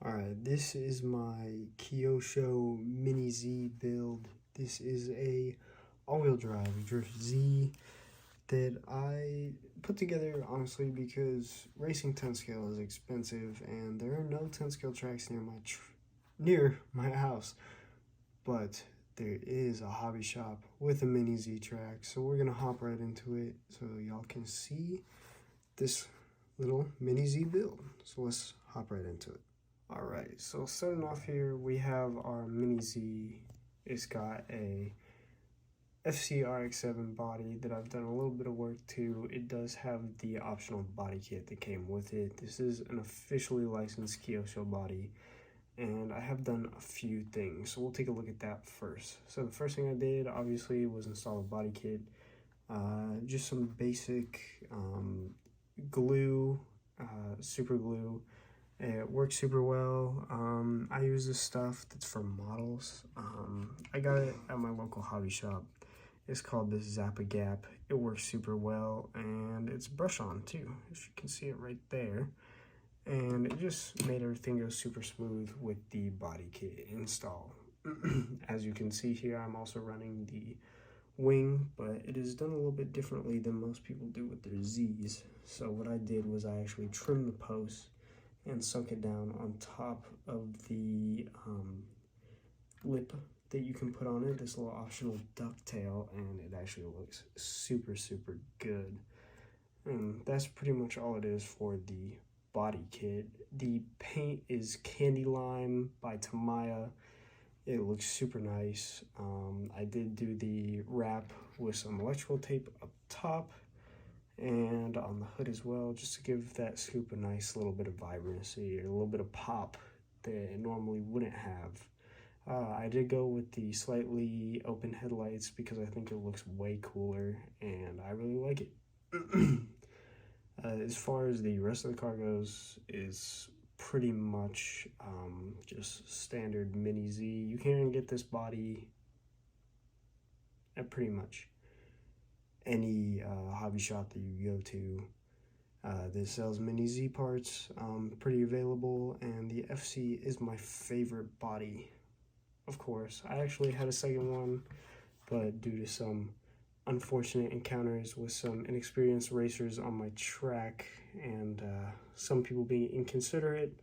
Alright, this is my KYOSHO Mini-Z build. This is a all-wheel drive Drift Z that I put together honestly because racing 10 scale is expensive and there are no 10 scale tracks near my house. But there is a hobby shop with a Mini-Z track, so we're gonna hop right into it so y'all can see this little Mini-Z build. So let's hop right into it. Alright, so starting off here, we have our Mini-Z. It's got a FCRX7 body that I've done a little bit of work to. It does have the optional body kit that came with it. This is an officially licensed KYOSHO body, and I have done a few things. So we'll take a look at that first. So the first thing I did, obviously, was install a body kit. Just some basic glue, super glue. It works super well. I use this stuff that's for models. I got it at my local hobby shop. It's called this Zappa Gap. It works super well, and it's brush on too, as you can see it right there. And it just made everything go super smooth with the body kit install. As you can see here, I'm also running the wing, but it is done a little bit differently than most people do with their Z's. So what I did was I actually trimmed the post and sunk it down on top of the lip that you can put on it, this little optional ducktail, and it actually looks super good. And that's pretty much all it is for the body kit. The paint is Candy Lime by Tamaya. It looks super nice. I did do the wrap with some electrical tape up top and on the hood as well, just to give that scoop a nice little bit of vibrancy or a little bit of pop that it normally wouldn't have. I did go with the slightly open headlights because I think it looks way cooler and I really like it. As far as the rest of the car goes, is pretty much just standard Mini-Z. You can get this body at pretty much any hobby shop that you go to that sells Mini-Z parts. Pretty available, and the FC is my favorite body. Of course, I actually had a second one, but due to some unfortunate encounters with some inexperienced racers on my track and some people being inconsiderate,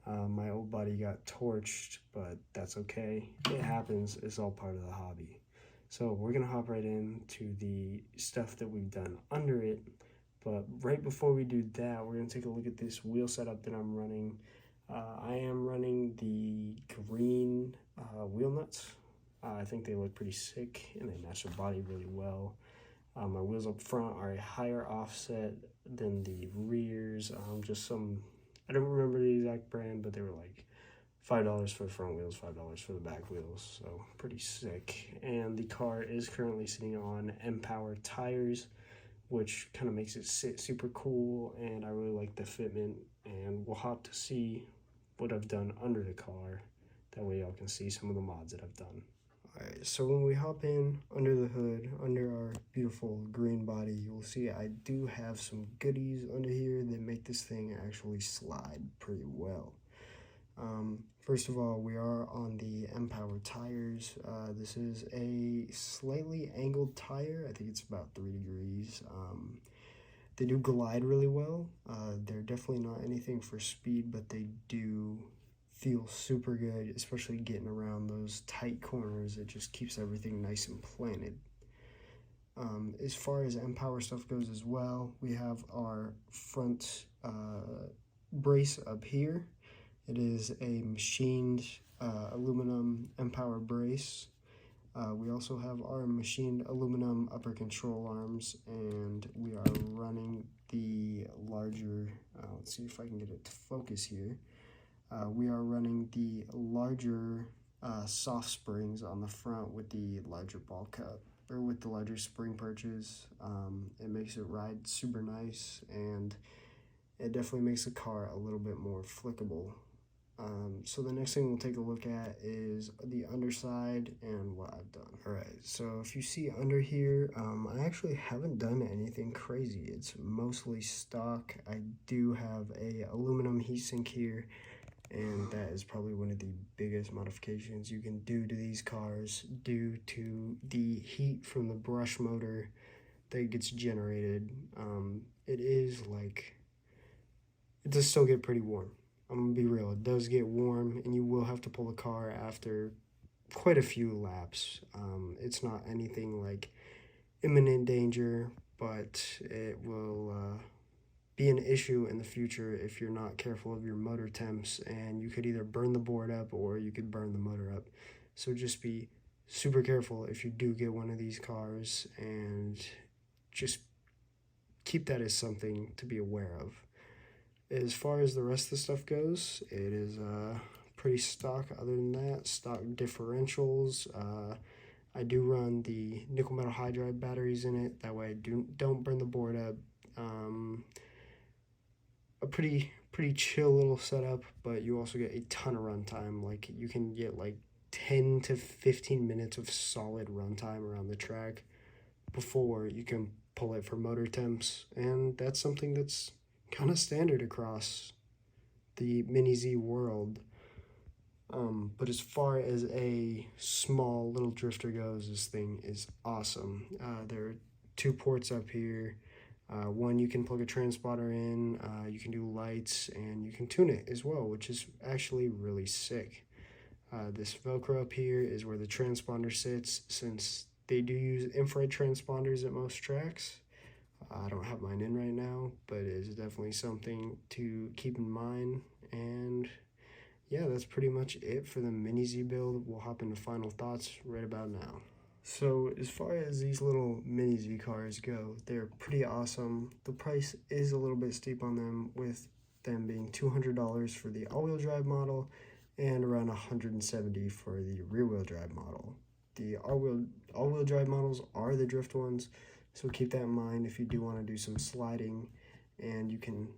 my old body got torched, but that's okay. It happens. It's all part of the hobby. So we're gonna hop right into the stuff that we've done under it. But right before we do that, we're gonna take a look at this wheel setup that I'm running. I am running the green wheel nuts. I think they look pretty sick and they match the body really well. My wheels up front are a higher offset than the rears. Just some, I don't remember the exact brand, but they were like $5 for the front wheels, $5 for the back wheels, so pretty sick. And the car is currently sitting on M-Power tires, which kind of makes it sit super cool, and I really like the fitment. And we'll hop to see what I've done under the car. That way y'all can see some of the mods that I've done. Alright, so when we hop in under the hood, under our beautiful green body, you'll see I do have some goodies under here that make this thing actually slide pretty well. First of all, we are on the M-Power tires. This is a slightly angled tire. I think it's about 3 degrees. They do glide really well. They're definitely not anything for speed, but they do feel super good, especially getting around those tight corners. It just keeps everything nice and planted. As far as M-Power stuff goes as well, we have our front brace up here. It is a machined aluminum M-Power brace. We also have our machined aluminum upper control arms, and we are running the larger, let's see if I can get it to focus here. We are running the larger soft springs on the front with the larger ball cup, or with the larger spring perches. It makes it ride super nice, and it definitely makes the car a little bit more flickable. So the next thing we'll take a look at is the underside and what I've done. Alright, so if you see under here, I actually haven't done anything crazy. It's mostly stock. I do have a aluminum heatsink here and that is probably one of the biggest modifications you can do to these cars due to the heat from the brush motor that gets generated. It is like, it does still get pretty warm. I'm gonna be real, it does get warm, and you will have to pull the car after quite a few laps. It's not anything like imminent danger, but it will be an issue in the future if you're not careful of your motor temps, and you could either burn the board up or you could burn the motor up. So just be super careful if you do get one of these cars, and just keep that as something to be aware of. As far as the rest of the stuff goes, it is pretty stock. Other than that, stock differentials. I do run the nickel metal hydride batteries in it. That way I don't burn the board up. A pretty chill little setup, but you also get a ton of runtime. Like, you can get like 10 to 15 minutes of solid runtime around the track before you can pull it for motor temps, and that's something that's kind of standard across the Mini-Z world. But as far as a small little drifter goes, this thing is awesome. There are 2 ports up here. One, you can plug a transponder in, you can do lights, and you can tune it as well, which is actually really sick. This Velcro up here is where the transponder sits, since they do use infrared transponders at most tracks. I don't have mine in right now, but it is definitely something to keep in mind. And yeah, that's pretty much it for the Mini-Z build. We'll hop into final thoughts right about now. So as far as these little Mini-Z cars go, they're pretty awesome. The price is a little bit steep on them, with them being $200 for the all-wheel drive model and around $170 for the rear-wheel drive model. The all-wheel drive models are the drift ones, so keep that in mind if you do want to do some sliding, and you can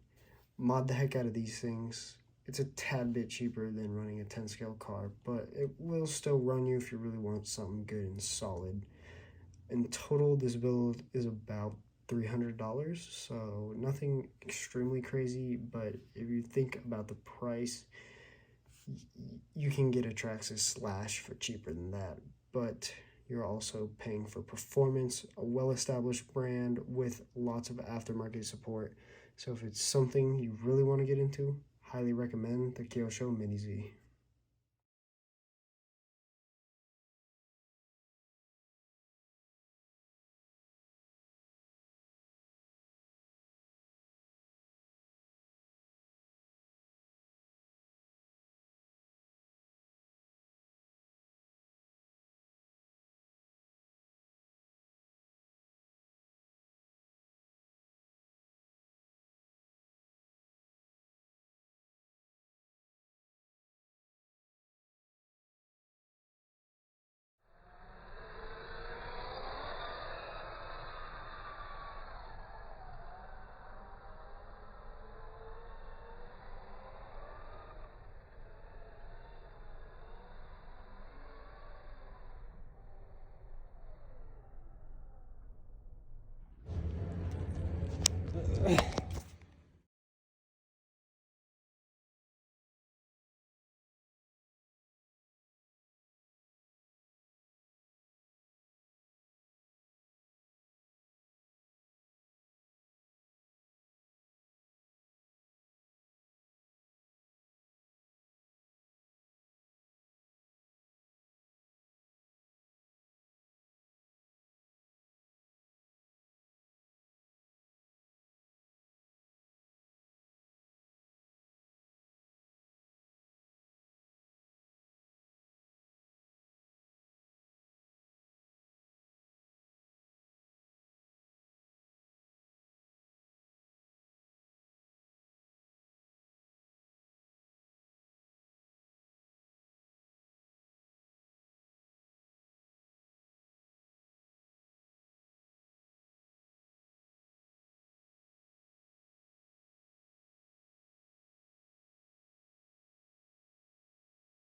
mod the heck out of these things. It's a tad bit cheaper than running a 10 scale car, but it will still run you if you really want something good and solid. In total, this build is about $300, so nothing extremely crazy, but if you think about the price, you can get a Traxxas Slash for cheaper than that, but you're also paying for performance, a well-established brand with lots of aftermarket support. So if it's something you really want to get into, highly recommend the KYOSHO Mini-Z.